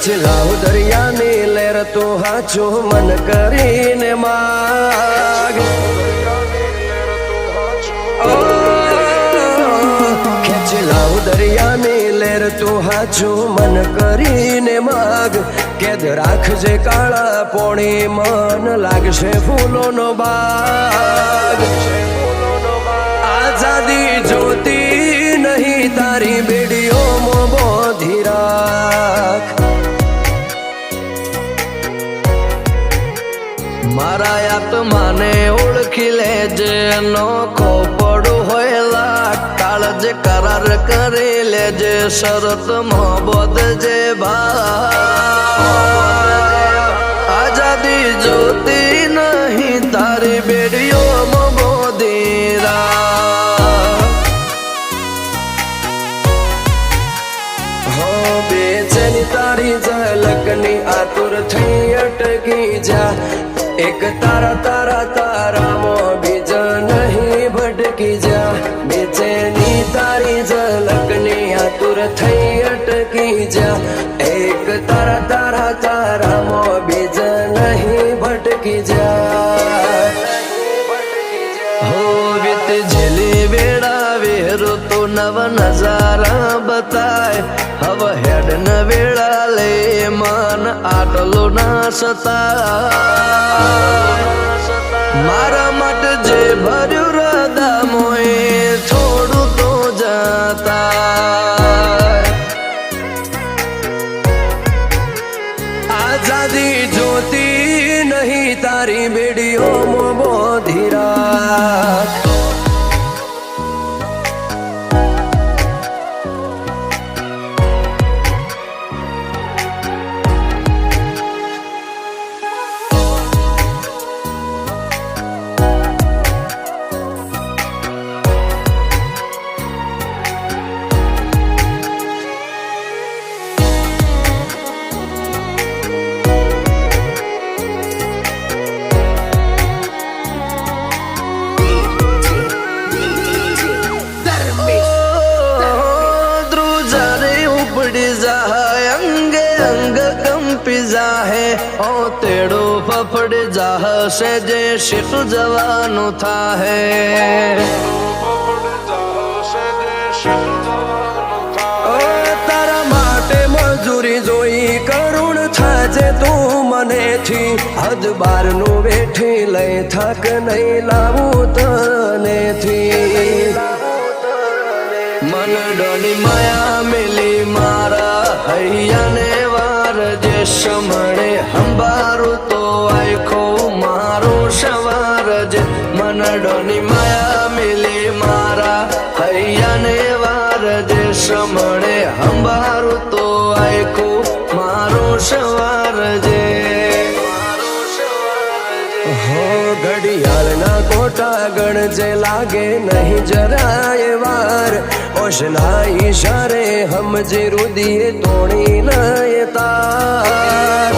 ખેંચ લાવ દરિયાની લહેર તું હાચું મન કરીને માગ ખેંચ લાવ દરિયાની લહેર તું હાચું મન કરીને માગ કેદ રાખજે કાળા પોણી મન લાગશે ફૂલોનો બાગ આઝાદી જોતી નહીં તારી બેડીઓમાં બોધી રાખ મારા આત્માને ઓળખી લેજે નોખો પડું હોય લાખ કાળજે કરાર કરી લેજે શરતમાં બોધજે આઝાદી જોતી નહીં તારી બેડીઓમાં બોધી રાખ બેચેની તારી ઝલકની આતુર થઈ અટકી જા એક તારા તારા તારામાં બીજા નહીં ભટકી જા બેચેની તારી ઝલકની આતુર થઈ અટકી જા એક તારા તારા તારામાં બીજા નહીં ભટકી જા હો વિત જેલી વેળા વેરો તો નવ નજારા બતાય હવે હેડ ન વેળા લે મન આટલો ના સતાય મારા માટે જે ભર્યું હૃદય મોએ થોડું તો જતા આઝાદી જોતી નહીં તારી બેડીઓમાં બોધી રાખ તેડો ફફડ જાહ છે જે શીટ જવાનું થાહે તારા માટે મજૂરી જોઈ કરુણ થાજે તું મનેથી હદ બારનું વેઠી લઈ થાક નહીં લાવું તનેથી મન ડોની માયા મિલી મારા હૈયાને વાર જે સમણે હંબારું તો આખો મારો સવાર જે મન ડોની માયા મિલી મારા હૈયાને વાર જે સમણે હંબારું તો આખો મારો સવાર જે હો ઘડિયાળના કોટા ગણજે લાગે નહીં જરાય વાર ઓશના ઈશારે હમજી રુદીએ તોડી નય તાર